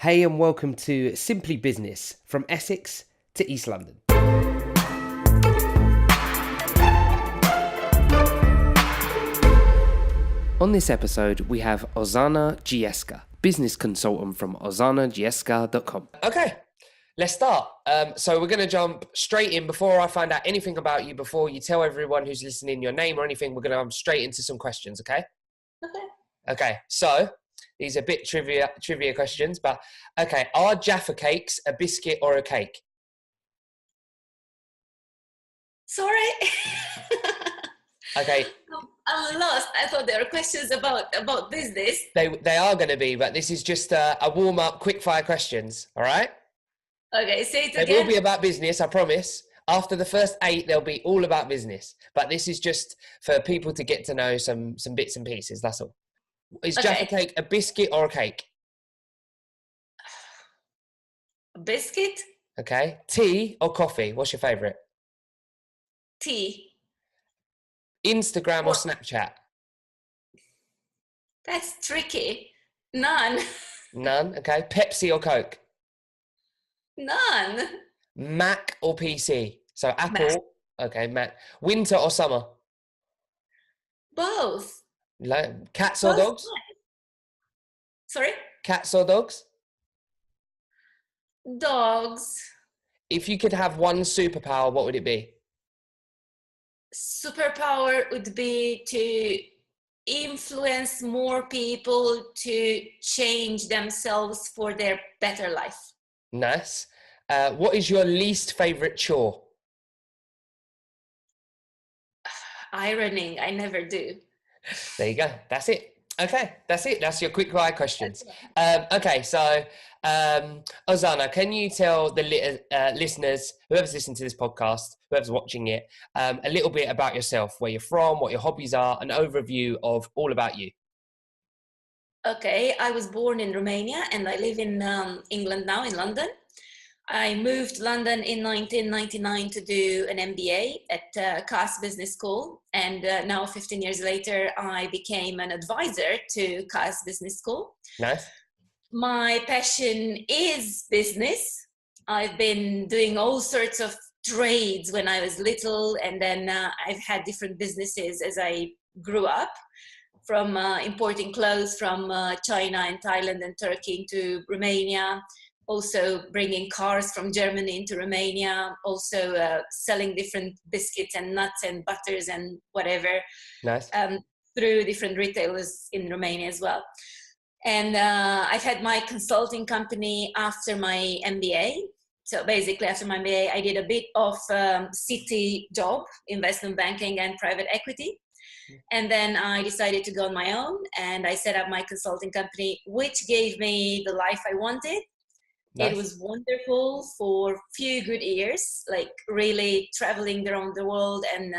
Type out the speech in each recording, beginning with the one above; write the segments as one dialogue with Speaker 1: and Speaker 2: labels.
Speaker 1: Hey and welcome to Simply Business from Essex to East London. On this episode, we have Ozana Giusca, business consultant from ozanagiusca.com. Okay, let's start. So we're going to jump straight in. Before I find out anything about you, before you tell everyone who's listening your name or anything, we're going to jump straight into some questions, okay? Okay, so these are a bit trivia questions, but okay, are Jaffa cakes a biscuit or a cake?
Speaker 2: Sorry.
Speaker 1: Okay.
Speaker 2: I'm lost. I thought there were questions about business.
Speaker 1: They are going to be, but this is just a warm-up, quick-fire questions, all right?
Speaker 2: Okay, say it
Speaker 1: They
Speaker 2: again.
Speaker 1: will be about business, I promise. After the first 8, they'll be all about business. But this is just for people to get to know some bits and pieces, that's all. Is Jaffa cake a biscuit or a cake?
Speaker 2: A biscuit?
Speaker 1: Okay. Tea or coffee? What's your favourite?
Speaker 2: Tea.
Speaker 1: Instagram or Snapchat?
Speaker 2: That's tricky. None.
Speaker 1: None. Okay. Pepsi or Coke?
Speaker 2: None.
Speaker 1: Mac or PC? So Apple.
Speaker 2: Mac.
Speaker 1: Okay, Mac. Winter or summer?
Speaker 2: Both.
Speaker 1: Cats or
Speaker 2: Both.
Speaker 1: dogs?
Speaker 2: Sorry?
Speaker 1: Cats or dogs?
Speaker 2: Dogs.
Speaker 1: If you could have one superpower, what would it be?
Speaker 2: Superpower would be to influence more people to change themselves for their better life.
Speaker 1: Nice. What is your least favorite chore?
Speaker 2: Ironing. I never do.
Speaker 1: There you go. That's it. Okay, that's it. That's your quick fire questions. Okay, so Ozana, can you tell the listeners, whoever's listening to this podcast, whoever's watching it, a little bit about yourself, where you're from, what your hobbies are, an overview of all about you?
Speaker 2: Okay, I was born in Romania and I live in England now, in London. I moved to London in 1999 to do an MBA at CAS Business School. And now 15 years later, I became an advisor to CAS Business School.
Speaker 1: Nice.
Speaker 2: My passion is business. I've been doing all sorts of trades when I was little. And then I've had different businesses as I grew up, from importing clothes from China and Thailand and Turkey into Romania. Also bringing cars from Germany into Romania, also selling different biscuits and nuts and butters and whatever.
Speaker 1: Nice.
Speaker 2: Through different retailers in Romania as well. And I've had my consulting company after my MBA. So basically after my MBA, I did a bit of city job, investment banking and private equity. And then I decided to go on my own and I set up my consulting company, which gave me the life I wanted. Nice. It was wonderful for a few good years, like really traveling around the world and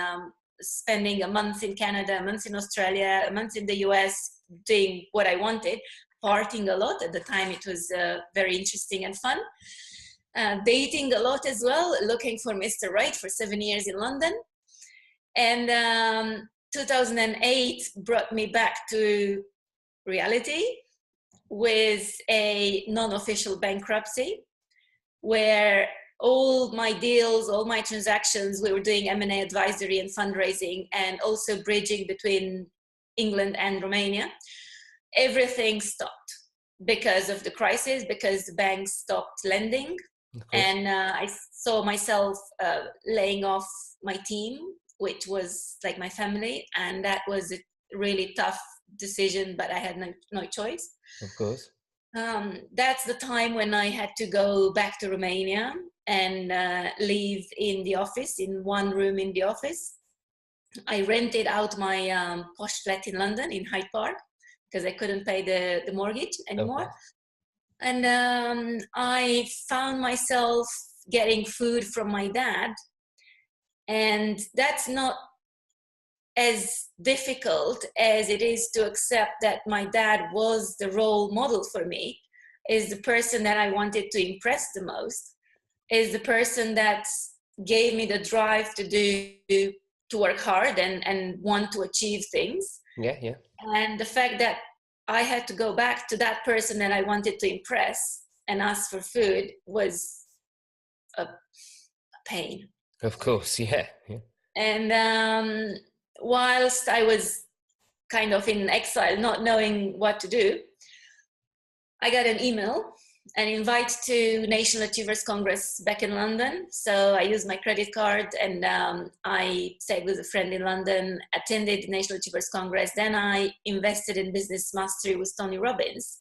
Speaker 2: spending a month in Canada, a month in Australia, a month in the US, doing what I wanted, partying a lot. At the time, it was very interesting and fun. Dating a lot as well, looking for Mr. Right for 7 years in London. And 2008 brought me back to reality, with a non-official bankruptcy, where all my deals, all my transactions, we were doing M&A advisory and fundraising and also bridging between England and Romania. Everything stopped because of the crisis, because the banks stopped lending. And I saw myself laying off my team, which was like my family. And that was a really tough decision, but I had no choice.
Speaker 1: Of course.
Speaker 2: That's the time when I had to go back to Romania and live in the office, in one room in the office. I rented out my posh flat in London, in Hyde Park, because I couldn't pay the mortgage anymore. Okay. And I found myself getting food from my dad. And that's not as difficult as it is to accept that my dad was the role model for me, is the person that I wanted to impress the most, is the person that gave me the drive to work hard and want to achieve things.
Speaker 1: Yeah.
Speaker 2: And the fact that I had to go back to that person that I wanted to impress and ask for food was a pain.
Speaker 1: Of course, yeah.
Speaker 2: And whilst I was kind of in exile, not knowing what to do, I got an email, an invite to National Achievers Congress back in London. So I used my credit card, and I stayed with a friend in London, attended the National Achievers Congress. Then I invested in business mastery with Tony Robbins.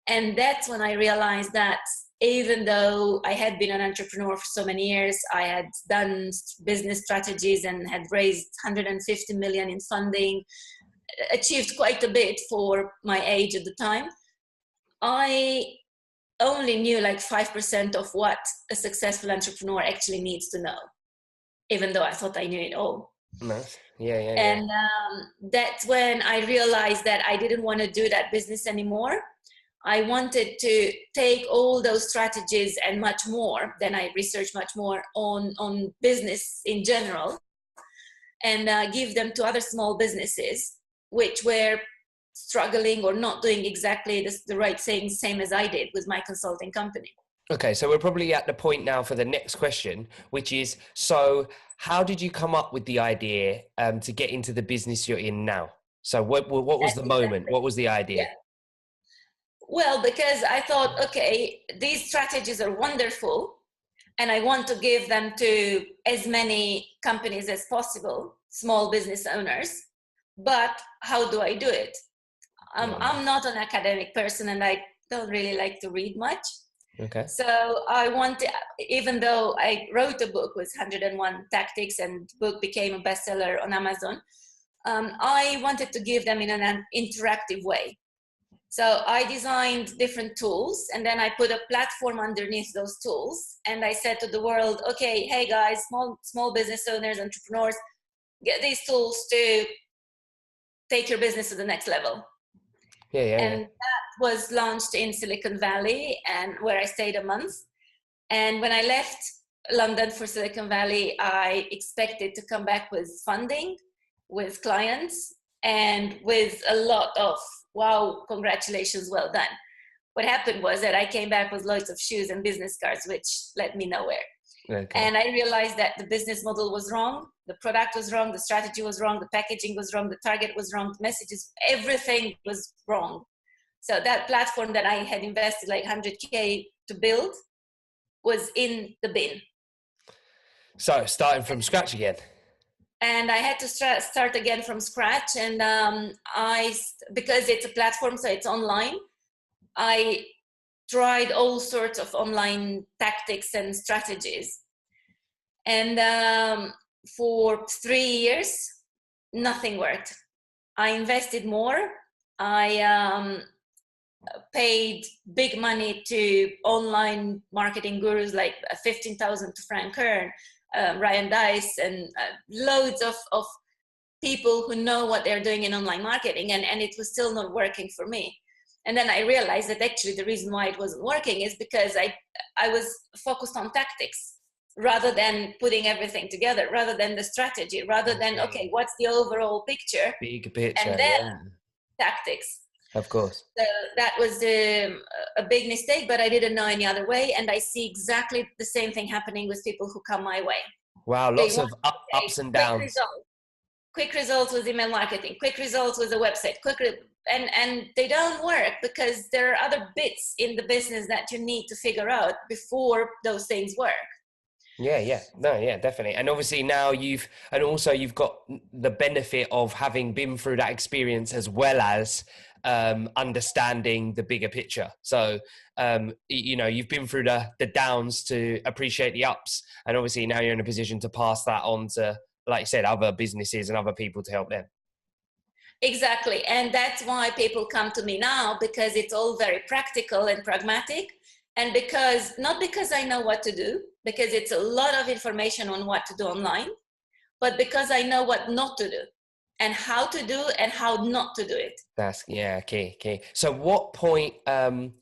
Speaker 2: And that's when I realized that even though I had been an entrepreneur for so many years, I had done business strategies and had raised 150 million in funding, achieved quite a bit for my age at the time, I only knew like 5% of what a successful entrepreneur actually needs to know, even though I thought I knew it all.
Speaker 1: Nice. Yeah.
Speaker 2: And that's when I realized that I didn't want to do that business anymore. I wanted to take all those strategies and much more, then I researched much more on business in general, and give them to other small businesses which were struggling or not doing exactly the right thing, same as I did with my consulting company.
Speaker 1: Okay, so we're probably at the point now for the next question, which is, so how did you come up with the idea to get into the business you're in now? So what was the moment? What was the idea?
Speaker 2: Yeah. Well, because I thought, okay, these strategies are wonderful, and I want to give them to as many companies as possible, small business owners, but how do I do it? I'm not an academic person, and I don't really like to read much.
Speaker 1: Okay.
Speaker 2: So I wanted, even though I wrote a book with 101 tactics and the book became a bestseller on Amazon, I wanted to give them in an interactive way. So I designed different tools, and then I put a platform underneath those tools. And I said to the world, okay, hey guys, small business owners, entrepreneurs, get these tools to take your business to the next level. And that was launched in Silicon Valley, and where I stayed a month. And when I left London for Silicon Valley, I expected to come back with funding, with clients, and with a lot of, wow, congratulations, well done. What happened was that I came back with loads of shoes and business cards, which led me nowhere. Okay. And I realized that the business model was wrong, the product was wrong, the strategy was wrong, the packaging was wrong, the target was wrong, the messages, everything was wrong. So that platform that I had invested like 100K to build was in the bin.
Speaker 1: So starting from scratch again.
Speaker 2: And I had to start again from scratch. And because it's a platform, so it's online, I tried all sorts of online tactics and strategies. And for 3 years, nothing worked. I invested more. I paid big money to online marketing gurus like 15,000 to Frank Kern, Ryan Dice, and loads of people who know what they're doing in online marketing, and it was still not working for me. And then I realized that actually the reason why it wasn't working is because I was focused on tactics rather than putting everything together, rather than the strategy, rather than, okay, what's the overall picture?
Speaker 1: Big picture,
Speaker 2: and then tactics.
Speaker 1: Of course.
Speaker 2: So that was a big mistake, but I didn't know any other way. And I see exactly the same thing happening with people who come my way.
Speaker 1: Wow, lots of ups and downs.
Speaker 2: Quick results with email marketing, quick results with a website, and they don't work because there are other bits in the business that you need to figure out before those things work.
Speaker 1: Yeah, definitely. And obviously now you've got the benefit of having been through that experience as well as understanding the bigger picture. So, you've been through the downs to appreciate the ups. And obviously now you're in a position to pass that on to, like you said, other businesses and other people to help them.
Speaker 2: Exactly. And that's why people come to me now, because it's all very practical and pragmatic. And not because I know what to do, because it's a lot of information on what to do online, but because I know what not to do and how to do and how not to do it.
Speaker 1: That's key. So what point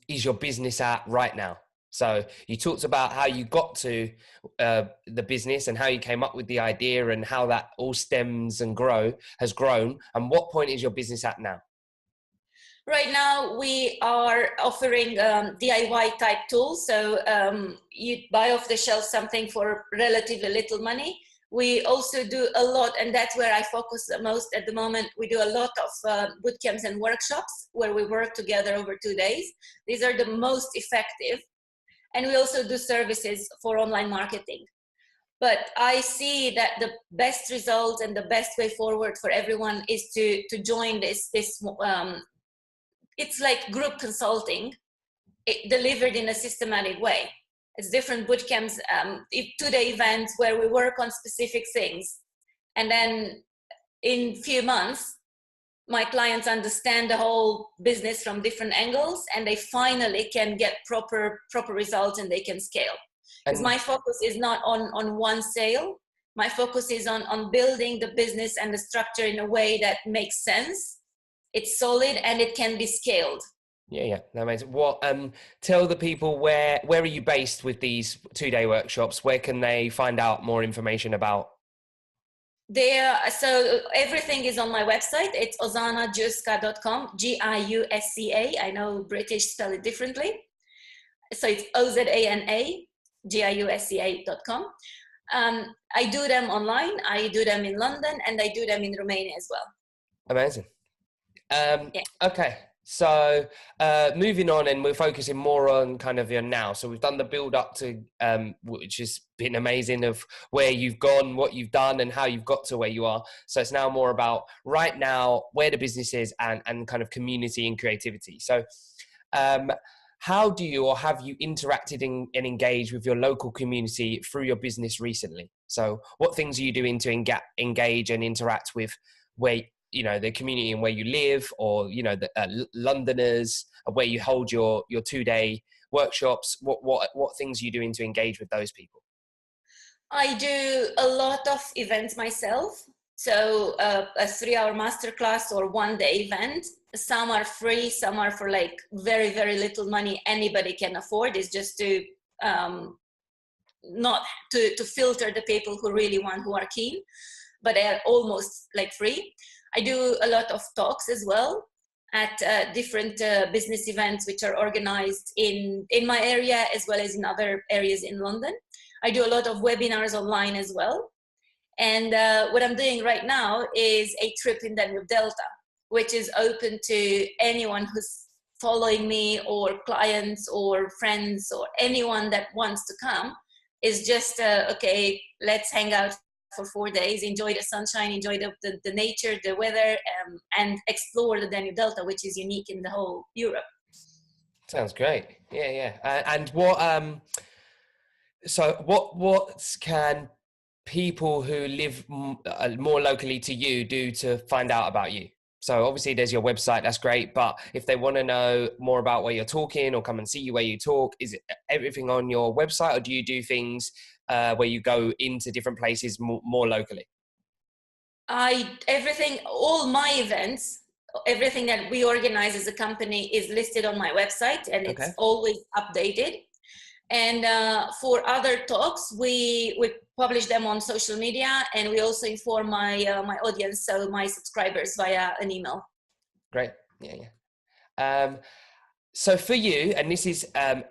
Speaker 1: is your business at right now? So you talked about how you got to the business and how you came up with the idea and how that all stems and has grown. And what point is your business at now?
Speaker 2: Right now, we are offering DIY type tools. So you buy off the shelf something for relatively little money. We also do a lot, and that's where I focus the most at the moment. We do a lot of boot camps and workshops where we work together over 2 days. These are the most effective. And we also do services for online marketing. But I see that the best results and the best way forward for everyone is to join this it's like group consulting, delivered in a systematic way. It's different boot camps, 2-day events where we work on specific things. And then in few months, my clients understand the whole business from different angles, and they finally can get proper results, and they can scale. Because my focus is not on one sale. My focus is on building the business and the structure in a way that makes sense. It's solid and it can be scaled.
Speaker 1: Yeah, that makes it. What? Tell the people where are you based with these 2-day workshops? Where can they find out more information about?
Speaker 2: So everything is on my website. It's ozanagiusca.com, Giusca. I know British spell it differently. So it's ozanagiusca.com. I do them online. I do them in London, and I do them in Romania as well.
Speaker 1: Amazing. Okay, so moving on, and we're focusing more on kind of your now. So we've done the build up to, which has been amazing, of where you've gone, what you've done, and how you've got to where you are. So it's now more about right now, where the business is, and kind of community and creativity. So how do you, or have you interacted and engaged with your local community through your business recently? So what things are you doing to engage and interact with where, you know, the community and where you live, or, you know, the Londoners, where you hold your 2-day workshops? What things are you doing to engage with those people?
Speaker 2: I do a lot of events myself. So a 3-hour masterclass or 1-day event. Some are free, some are for like very, very little money. Anybody can afford. It's just to not to filter the people who really want, who are keen, but they are almost like free. I do a lot of talks as well at different business events which are organized in my area as well as in other areas in London. I do a lot of webinars online as well. And what I'm doing right now is a trip in Danube Delta, which is open to anyone who's following me, or clients or friends or anyone that wants to come. Is just, okay, let's hang out for 4 days, enjoy the sunshine, enjoy the nature, the weather, and explore the Danube Delta, which is unique in the whole Europe.
Speaker 1: Sounds great. Yeah. And what, so what can people who live more locally to you do to find out about you? So obviously there's your website, that's great. But if they want to know more about where you're talking, or come and see you where you talk, is it everything on your website, or do you do things where you go into different places more locally?
Speaker 2: All my events, everything that we organize as a company is listed on my website, and it's always updated. And for other talks, we publish them on social media, and we also inform my audience, so my subscribers, via an email.
Speaker 1: Great. Yeah. So for you, and this is an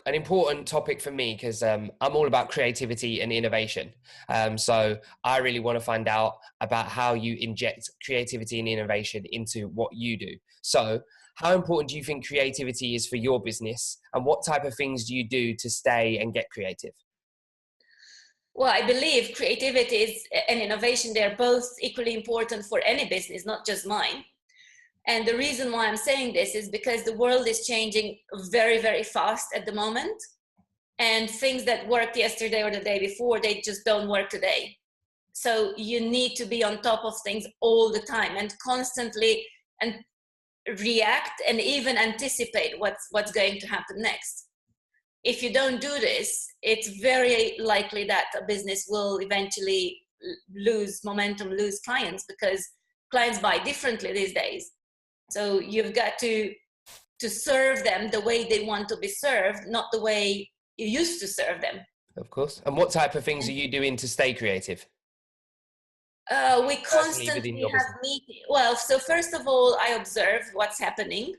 Speaker 1: important topic for me, because I'm all about creativity and innovation. So I really want to find out about how you inject creativity and innovation into what you do. So how important do you think creativity is for your business, and what type of things do you do to stay and get creative?
Speaker 2: Well, I believe creativity and innovation, they're both equally important for any business, not just mine. And the reason why I'm saying this is because the world is changing very, very fast at the moment. And things that worked yesterday or the day before, they just don't work today. So you need to be on top of things all the time, and constantly and react, and even anticipate what's going to happen next. If you don't do this, it's very likely that a business will eventually lose momentum, lose clients, because clients buy differently these days. So you've got to serve them the way they want to be served, not the way you used to serve them.
Speaker 1: Of course. And what type of things are you doing to stay creative?
Speaker 2: We
Speaker 1: personally within
Speaker 2: constantly
Speaker 1: your
Speaker 2: have
Speaker 1: business?
Speaker 2: meetings. Well, so first of all, I observe what's happening.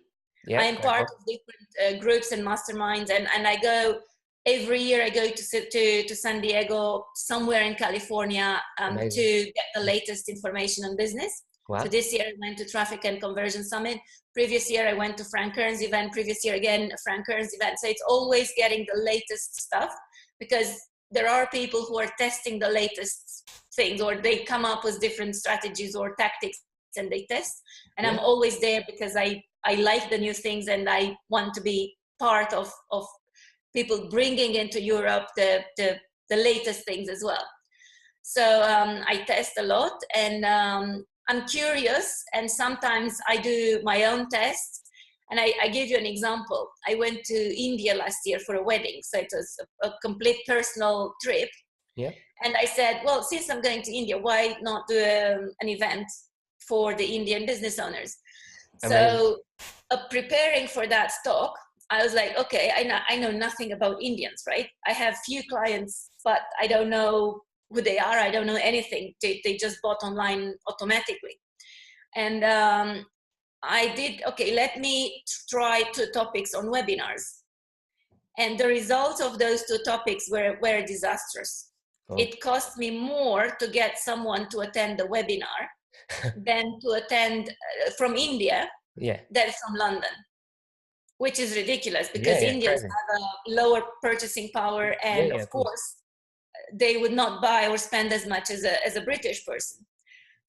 Speaker 1: Yeah,
Speaker 2: I am part of different groups and masterminds, and I go every year. I go to San Diego, somewhere in California, to get the latest information on business.
Speaker 1: Wow.
Speaker 2: So this year I went to Traffic and Conversion Summit. Previous year I went to Frank Kern's event. Previous year again, Frank Kern's event. So it's always getting the latest stuff, because there are people who are testing the latest things, or they come up with different strategies or tactics and they test. And I'm always there because I like the new things, and I want to be part of people bringing into Europe the latest things as well. So I test a lot, and I'm curious, and sometimes I do my own tests. And I give you an example. I went to India last year for a wedding, so it was a complete personal trip.
Speaker 1: Yeah.
Speaker 2: And I said, well, since I'm going to India, why not do an event for the Indian business owners? Amazing. So preparing for that talk, I was like, okay, I know nothing about Indians, right? I have few clients, but I don't know who they are. I don't know anything. They just bought online automatically. And I did, okay, let me try 2 topics on webinars. And the results of those 2 topics were disastrous. Oh. It cost me more to get someone to attend the webinar than to attend from India than from London, which is ridiculous, because Indians have a lower purchasing power, and of course they would not buy or spend as much as a British person.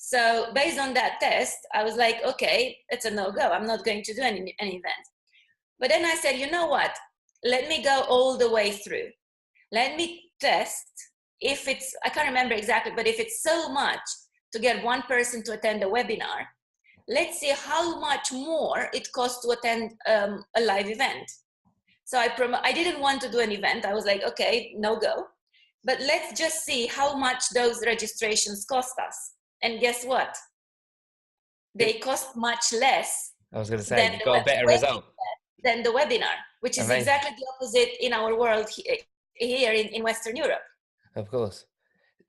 Speaker 2: So based on that test, I was like, okay, it's a no-go. I'm not going to do any event. But then I said, you know what? Let me go all the way through. Let me test if it's, I can't remember exactly, but if it's so much to get one person to attend a webinar, let's see how much more it costs to attend a live event. So I didn't want to do an event. I was like, okay, no go. But let's just see how much those registrations cost us. And guess what? They cost much less.
Speaker 1: I was going to say, you got a better result
Speaker 2: than the webinar, which is exactly the opposite in our world here in Western Europe.
Speaker 1: Of course.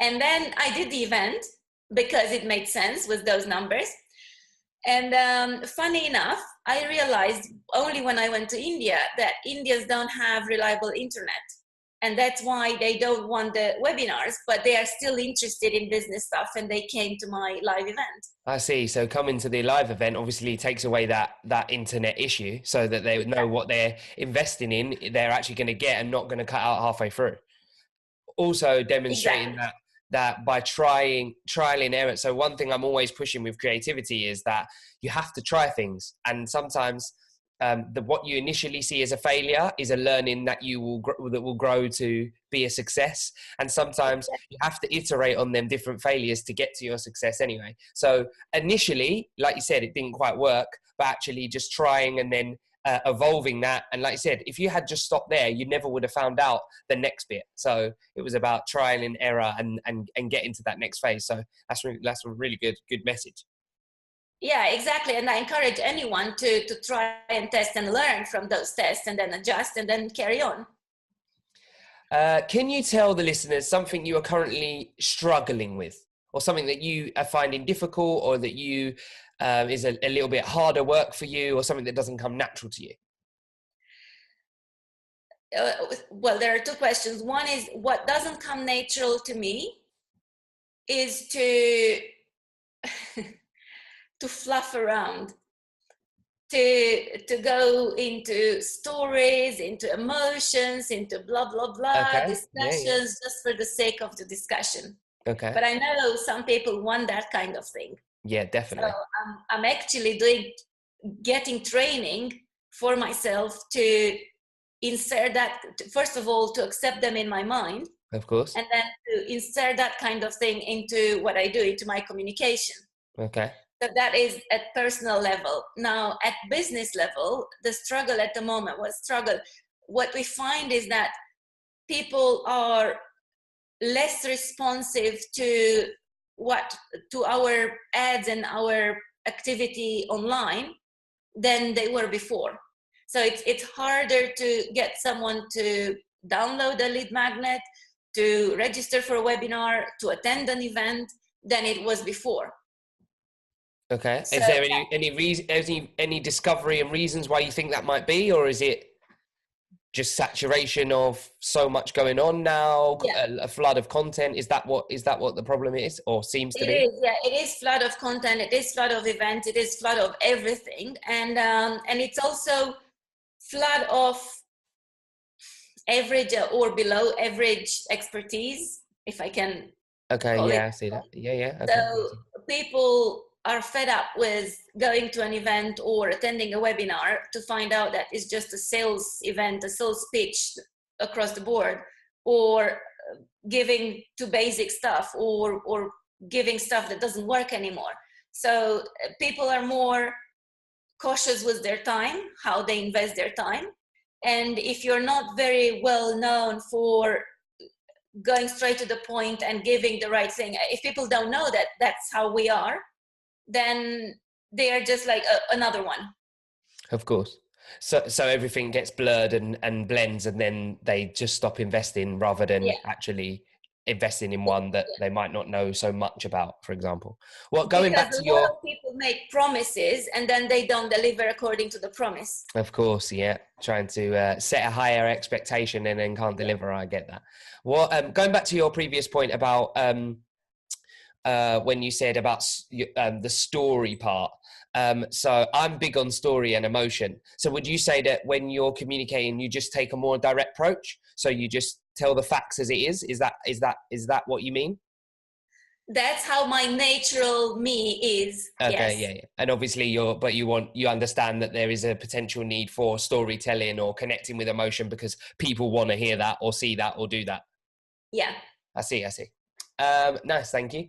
Speaker 2: And then I did the event because it made sense with those numbers. And funny enough, I realized only when I went to India that Indians don't have reliable internet. And that's why they don't want the webinars, but they are still interested in business stuff, and they came to my live event.
Speaker 1: I see. So coming to the live event obviously takes away that internet issue, so that they know what they're investing in, they're actually going to get, and not going to cut out halfway through. Also demonstrating that by trial and error. So one thing I'm always pushing with creativity is that you have to try things, and sometimes what you initially see as a failure is a learning that will grow to be a success. And sometimes you have to iterate on them different failures to get to your success anyway. So initially, like you said, it didn't quite work, but actually just trying and then evolving that. And like you said, if you had just stopped there, you never would have found out the next bit. So it was about trial and error and getting to that next phase. So that's a really good message.
Speaker 2: Yeah, exactly. And I encourage anyone to try and test and learn from those tests, and then adjust and then carry on.
Speaker 1: Can you tell the listeners something you are currently struggling with, or something that you are finding difficult, or that you is a little bit harder work for you, or something that doesn't come natural to you?
Speaker 2: Well, there are 2 questions. One is, what doesn't come natural to me is to to fluff around, to go into stories, into emotions, into blah, blah, blah, discussions, just for the sake of the discussion.
Speaker 1: Okay.
Speaker 2: But I know some people want that kind of thing.
Speaker 1: Yeah, definitely.
Speaker 2: So I'm actually getting training for myself to insert that, first of all, to accept them in my mind.
Speaker 1: Of course.
Speaker 2: And then to insert that kind of thing into what I do, into my communication.
Speaker 1: Okay.
Speaker 2: So that is at personal level. Now, at business level, the struggle at the moment, what we find is that people are less responsive to our ads and our activity online than they were before. So it's harder to get someone to download a lead magnet, to register for a webinar, to attend an event. than it was before.
Speaker 1: Okay.
Speaker 2: So,
Speaker 1: Is there any reason, any discovery and reasons why you think that might be, or is it just saturation of so much going on now, a flood of content? Is that what the problem is, or seems to be?
Speaker 2: It is, yeah. It is flood of content. It is flood of events. It is flood of everything, and it's also flood of average or below average expertise, if I can.
Speaker 1: Okay. Yeah, I see that. Yeah. Okay.
Speaker 2: So people are fed up with going to an event or attending a webinar to find out that it's just a sales event, a sales pitch across the board, or giving to basic stuff, or giving stuff that doesn't work anymore. So people are more cautious with their time, how they invest their time. And if you're not very well known for going straight to the point and giving the right thing, if people don't know that that's how we are, then they are just like another one.
Speaker 1: Of course. So everything gets blurred and blends, and then they just stop investing rather than actually investing in one that they might not know so much about, for example. Well, going back to
Speaker 2: a lot of people make promises and then they don't deliver according to the promise.
Speaker 1: Of course, yeah. Trying to set a higher expectation and then can't deliver. I get that. Well, going back to your previous point about when you said about the story part. So I'm big on story and emotion. So would you say that when you're communicating, you just take a more direct approach? So you just tell the facts as it is? Is that what you mean?
Speaker 2: That's how my natural me is.
Speaker 1: Okay,
Speaker 2: yes.
Speaker 1: yeah. And obviously you understand that there is a potential need for storytelling or connecting with emotion because people want to hear that or see that or do that.
Speaker 2: Yeah.
Speaker 1: I see. Nice, thank you.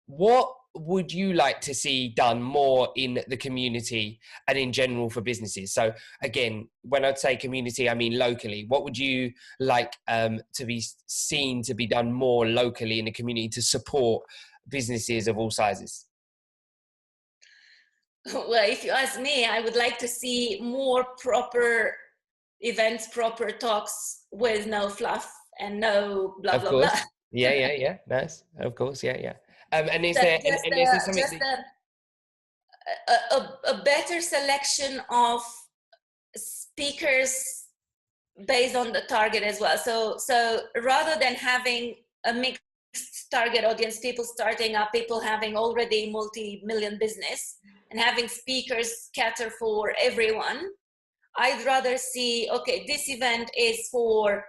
Speaker 1: What would you like to see done more in the community and in general for businesses? So again, when I'd say community, I mean locally. What would you like to be seen to be done more locally in the community to support businesses of all sizes?
Speaker 2: Well, if you ask me, I would like to see more proper events, proper talks with no fluff and no blah, blah, blah.
Speaker 1: Yeah. Nice. Of course. Yeah. And is there something
Speaker 2: a better selection of speakers based on the target as well? So rather than having a mixed target audience, people starting up, people having already multi-million business, and having speakers cater for everyone, I'd rather see, okay, this event is for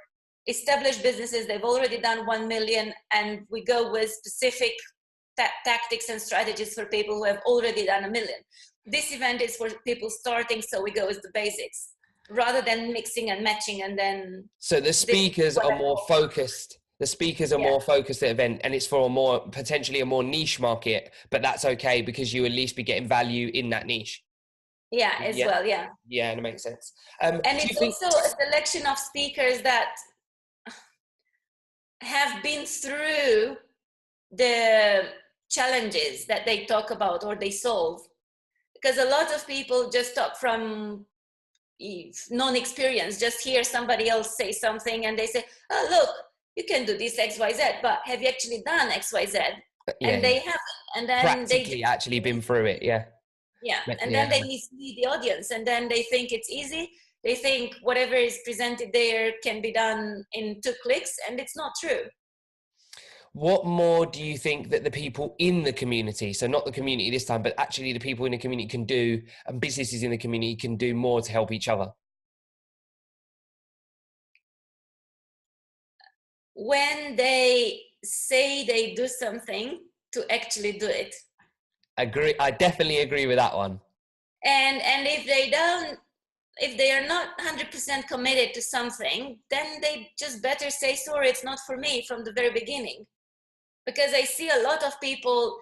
Speaker 2: established businesses, they've already done 1 million, and we go with specific tactics and strategies for people who have already done 1 million. This event is for people starting, so we go with the basics rather than mixing and matching. And then
Speaker 1: so the speakers are more focused. The speakers are more focused at event, and it's for potentially a more niche market, but that's okay because you at least be getting value in that niche.
Speaker 2: Yeah, as well. Yeah,
Speaker 1: and it makes sense.
Speaker 2: And it's also a selection of speakers that have been through the challenges that they talk about or they solve, because a lot of people just talk from non-experience, just hear somebody else say something and they say, oh look, you can do this XYZ, but have you actually done XYZ? And they haven't, and then
Speaker 1: practically actually been through it.
Speaker 2: And then they mislead the audience, and then they think it's easy. They think whatever is presented there can be done in 2 clicks, and it's not true.
Speaker 1: What more do you think that the people in the community, so not the community this time, but actually the people in the community can do, and businesses in the community can do more to help each other?
Speaker 2: When they say they do something, to actually do it.
Speaker 1: Agree. I definitely agree with that one.
Speaker 2: And if they are not 100% committed to something, then they just better say, sorry, it's not for me from the very beginning. Because I see a lot of people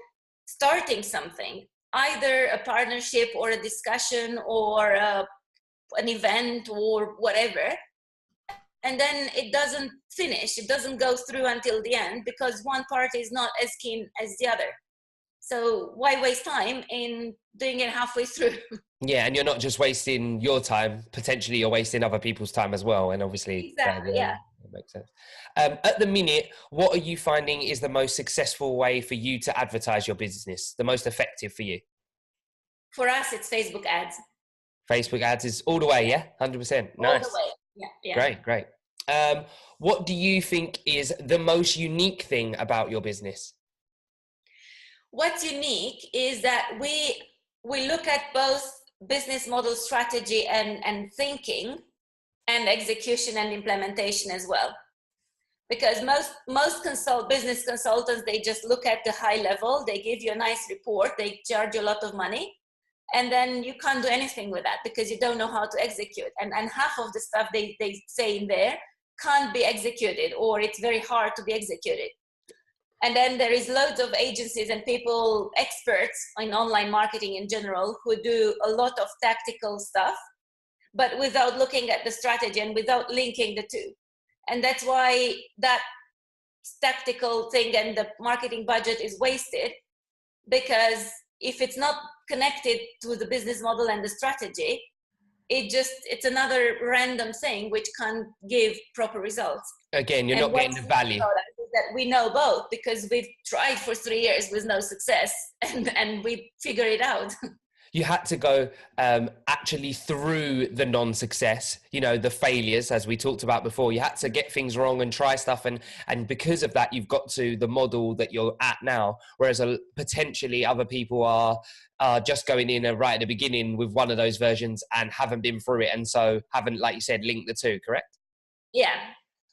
Speaker 2: starting something, either a partnership or a discussion or an event or whatever, and then it doesn't finish, it doesn't go through until the end because one party is not as keen as the other. So why waste time in doing it halfway through?
Speaker 1: Yeah, and you're not just wasting your time, potentially you're wasting other people's time as well. And obviously,
Speaker 2: exactly,
Speaker 1: That makes sense. At the minute, what are you finding is the most successful way for you to advertise your business, the most effective for you?
Speaker 2: For us, it's Facebook ads.
Speaker 1: Facebook ads is all the way, yeah? 100%. Nice.
Speaker 2: All the way. Yeah.
Speaker 1: Great. What do you think is the most unique thing about your business?
Speaker 2: What's unique is that we look at both business model strategy and thinking and execution and implementation as well. Because most business consultants, they just look at the high level, they give you a nice report, they charge you a lot of money, and then you can't do anything with that because you don't know how to execute. And half of the stuff they say in there can't be executed, or it's very hard to be executed. And then there is loads of agencies and people, experts in online marketing in general, who do a lot of tactical stuff, but without looking at the strategy and without linking the two. And that's why that tactical thing and the marketing budget is wasted, because if it's not connected to the business model and the strategy, it's another random thing which can't give proper results.
Speaker 1: Again, you're not getting the value.
Speaker 2: That we know both, because we've tried for 3 years with no success, and we figure it out.
Speaker 1: You had to go actually through the non-success, the failures, as we talked about before. You had to get things wrong and try stuff. And because of that, you've got to the model that you're at now. Whereas potentially other people are just going in right at the beginning with one of those versions and haven't been through it. And so haven't, like you said, linked the two, correct?
Speaker 2: Yeah.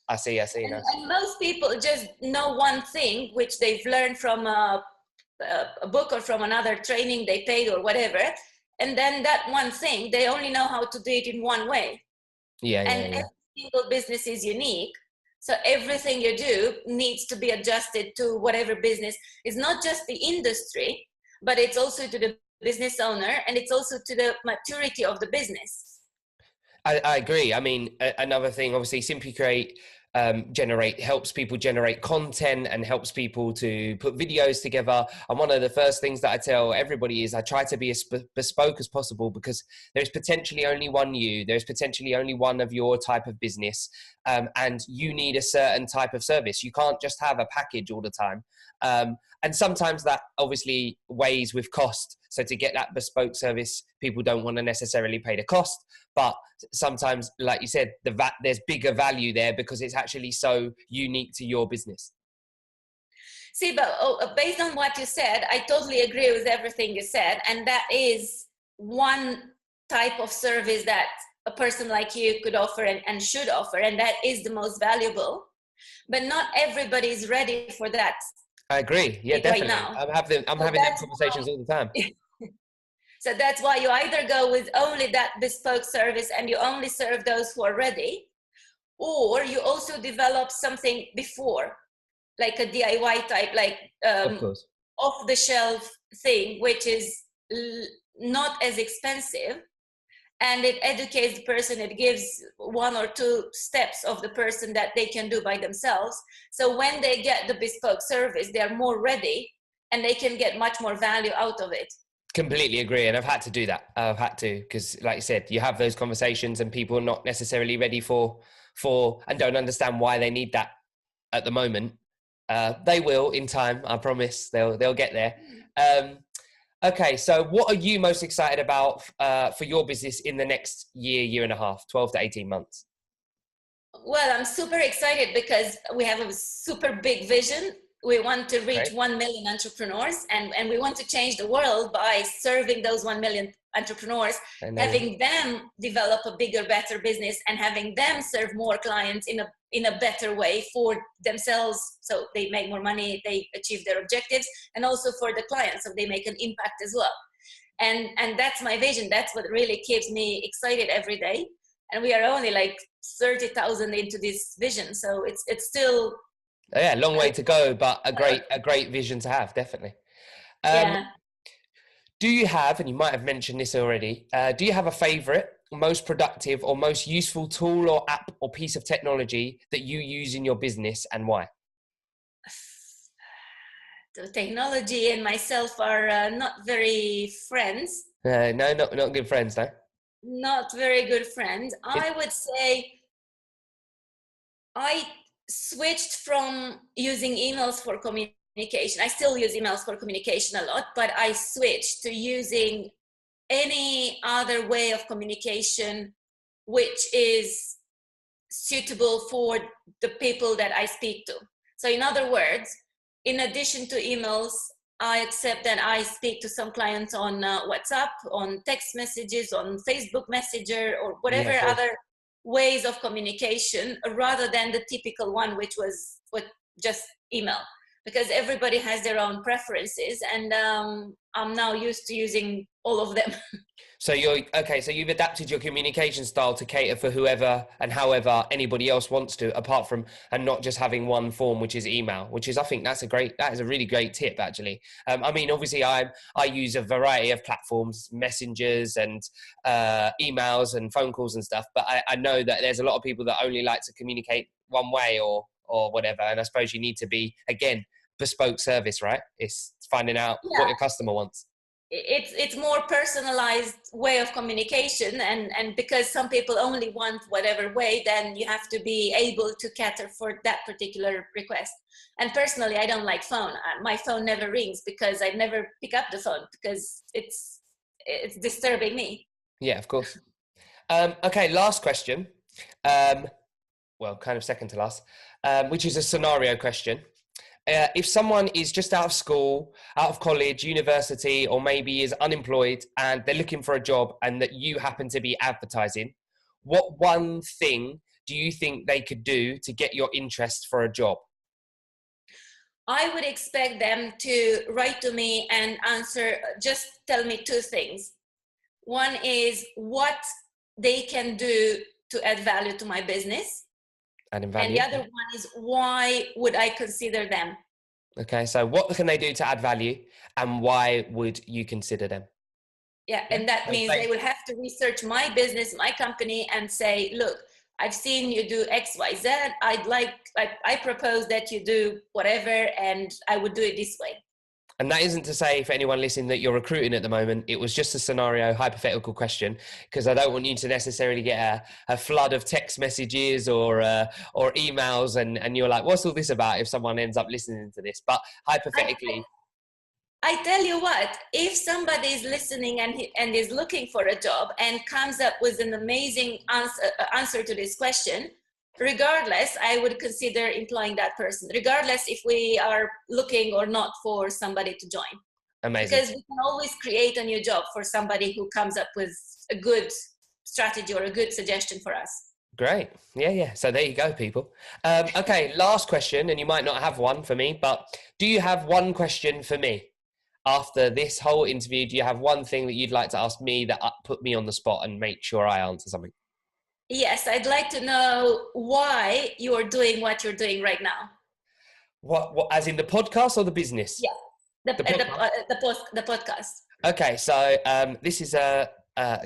Speaker 1: I see.
Speaker 2: And most people just know one thing, which they've learned from a book or from another training they paid or whatever, and then that one thing they only know how to do it in one way. Every single business is unique, so everything you do needs to be adjusted to whatever business. Is not just the industry, but it's also to the business owner, and it's also to the maturity of the business.
Speaker 1: I agree. I mean, another thing, obviously, Simply Create helps people generate content and helps people to put videos together. And one of the first things that I tell everybody is I try to be as bespoke as possible, because there's potentially only one you, there's potentially only one of your type of business, and you need a certain type of service. You can't just have a package all the time. And sometimes that obviously weighs with cost. So to get that bespoke service, people don't want to necessarily pay the cost. But sometimes, like you said, there's bigger value there because it's actually so unique to your business.
Speaker 2: See, but based on what you said, I totally agree with everything you said. And that is one type of service that a person like you could offer and should offer. And that is the most valuable. But not everybody is ready for that.
Speaker 1: I agree. Yeah, definitely.
Speaker 2: Right now.
Speaker 1: I'm having them conversations all the time.
Speaker 2: So that's why you either go with only that bespoke service and you only serve those who are ready, or you also develop something before, like a DIY type, like off the shelf thing, which is not as expensive, and it educates the person. It gives 1 or 2 steps of the person that they can do by themselves. So when they get the bespoke service, they are more ready and they can get much more value out of it.
Speaker 1: Completely agree. And I've had to do that. I've had to, because like you said, you have those conversations and people are not necessarily ready for and don't understand why they need that at the moment. They will in time. I promise they'll get there. Okay. So what are you most excited about for your business in the next year and a half, 12 to 18 months?
Speaker 2: Well, I'm super excited because we have a super big vision. We want to reach 1 million entrepreneurs, and we want to change the world by serving those 1 million entrepreneurs, having them develop a bigger, better business, and having them serve more clients in a better way for themselves, so they make more money, they achieve their objectives, and also for the clients, so they make an impact as well. And that's my vision. That's what really keeps me excited every day. And we are only like 30,000 into this vision, so it's still
Speaker 1: long way to go, but a great vision to have, definitely. Do you have, and you might have mentioned this already, do you have a favorite, most productive or most useful tool or app or piece of technology that you use in your business, and why?
Speaker 2: The technology and myself are not very friends.
Speaker 1: No, not good friends, no?
Speaker 2: Not very good friends. I would say I switched from using emails for communication. I still use emails for communication a lot, but I switched to using any other way of communication which is suitable for the people that I speak to. So in other words, in addition to emails, I accept that I speak to some clients on WhatsApp, on text messages, on Facebook Messenger, or whatever other ways of communication, rather than the typical one, which was just email, because everybody has their own preferences, and I'm now used to using all of them.
Speaker 1: So so you've adapted your communication style to cater for whoever and however anybody else wants to, apart from, and not just having one form, which is email, which is, I think that is a really great tip, actually. I mean, obviously I use a variety of platforms, messengers and emails and phone calls and stuff, but I know that there's a lot of people that only like to communicate one way or whatever. And I suppose you need to be, again, bespoke service, right? It's finding out what your customer wants.
Speaker 2: It's more personalized way of communication, and because some people only want whatever way, then you have to be able to cater for that particular request. And personally, I don't like phone. My phone never rings because I never pick up the phone because it's disturbing me.
Speaker 1: Yeah, of course. Okay, last question. Well, kind of second to last, which is a scenario question. If someone is just out of school, out of college, university, or maybe is unemployed and they're looking for a job and that you happen to be advertising, what one thing do you think they could do to get your interest for a job?
Speaker 2: I would expect them to write to me and just tell me two things. One is what they can do to add value to my business. And the other one is, why would I consider them? Okay,
Speaker 1: so what can they do to add value and why would you consider them?
Speaker 2: Yeah, and that means they will have to research my business, my company, and say, look, I've seen you do X, Y, Z. I propose that you do whatever, and I would do it this way.
Speaker 1: And that isn't to say for anyone listening that you're recruiting at the moment. It was just a scenario, hypothetical question, because I don't want you to necessarily get a flood of text messages or emails and you're like, what's all this about, if someone ends up listening to this. But hypothetically,
Speaker 2: I tell you what, if somebody is listening and is looking for a job and comes up with an amazing answer to this question, regardless, I would consider employing that person, regardless if we are looking or not for somebody to join.
Speaker 1: Amazing.
Speaker 2: Because we can always create a new job for somebody who comes up with a good strategy or a good suggestion for us.
Speaker 1: Great. Yeah. So there you go, people. Okay, last question, and you might not have one for me, but do you have one question for me? After this whole interview, do you have one thing that you'd like to ask me that put me on the spot and make sure I answer something?
Speaker 2: Yes, I'd like to know why you're doing what you're doing right now.
Speaker 1: What as in the podcast or the business?
Speaker 2: Yeah, the podcast.
Speaker 1: Okay, so this is a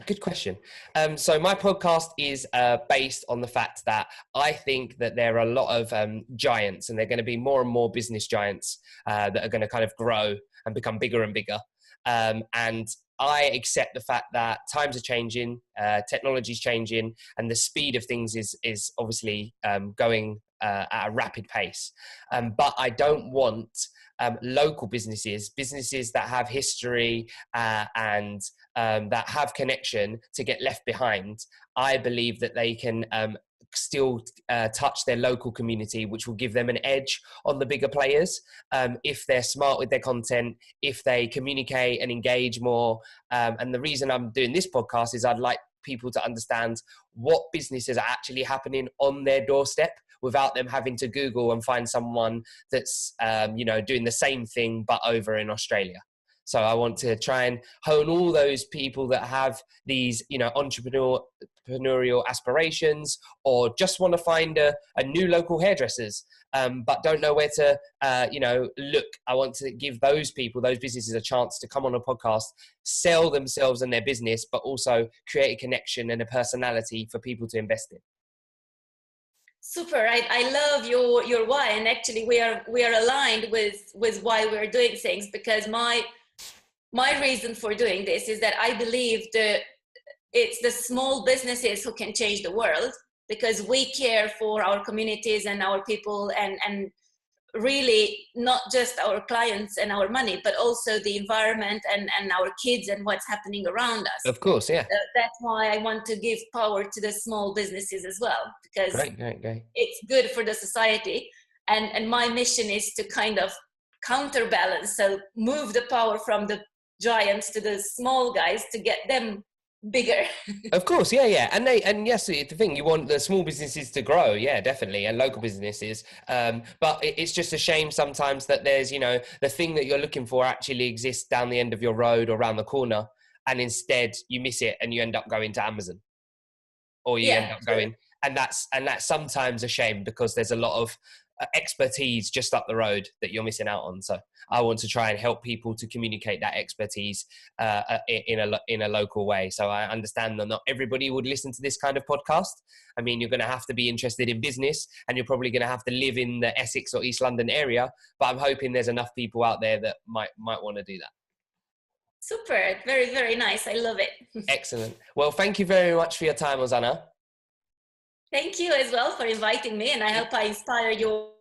Speaker 1: good question. So my podcast is based on the fact that I think that there are a lot of giants, and they're going to be more and more business giants that are going to kind of grow and become bigger and bigger. And I accept the fact that times are changing, technology's changing, and the speed of things is obviously going at a rapid pace. But I don't want local businesses that have history and that have connection to get left behind. I believe that they can still touch their local community, which will give them an edge on the bigger players if they're smart with their content, if they communicate and engage more. And the reason I'm doing this podcast is I'd like people to understand what businesses are actually happening on their doorstep without them having to Google and find someone that's doing the same thing but over in Australia. So I want to try and hone all those people that have these, entrepreneurial aspirations, or just want to find a new local hairdressers, but don't know where to, look. I want to give those people, those businesses, a chance to come on a podcast, sell themselves and their business, but also create a connection and a personality for people to invest in.
Speaker 2: Super. I love your why, and actually we are aligned with why we're doing things, because my reason for doing this is that I believe that it's the small businesses who can change the world. because we care for our communities and our people, and really not just our clients and our money, but also the environment and our kids and what's happening around us.
Speaker 1: Of course, yeah.
Speaker 2: That's why I want to give power to the small businesses as well, because
Speaker 1: Great.
Speaker 2: it's good for the society. And my mission is to kind of counterbalance, so move the power from the giants to the small guys to get them bigger.
Speaker 1: Of course, yeah. And yes, the thing, you want the small businesses to grow, yeah, definitely, and local businesses. But it's just a shame sometimes that there's, the thing that you're looking for actually exists down the end of your road or around the corner, and instead you miss it and you end up going to Amazon, or you end up going, and that's sometimes a shame, because there's a lot of expertise just up the road that you're missing out on. So I want to try and help people to communicate that expertise in a local way. So I understand that not everybody would listen to this kind of podcast. I mean, you're going to have to be interested in business, and you're probably going to have to live in the Essex or East London area, but I'm hoping there's enough people out there that might want to do that.
Speaker 2: Super, very, very nice. I love it.
Speaker 1: Excellent. Well, thank you very much for your time, Ozana.
Speaker 2: Thank you as well for inviting me, and I hope I inspire your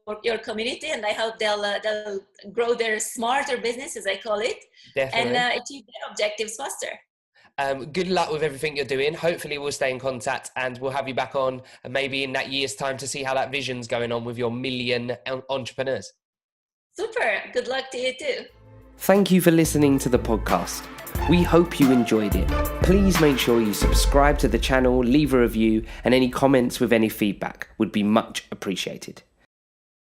Speaker 2: community, and I hope they'll grow their smarter business, as I call it,
Speaker 1: Definitely.
Speaker 2: and achieve their objectives faster.
Speaker 1: Good luck with everything you're doing. Hopefully we'll stay in contact, and we'll have you back on maybe in that year's time to see how that vision's going on with your million entrepreneurs.
Speaker 2: Super. Good luck to you too.
Speaker 1: Thank you for listening to the podcast. We hope you enjoyed it. Please make sure you subscribe to the channel, leave a review, and any comments with any feedback would be much appreciated.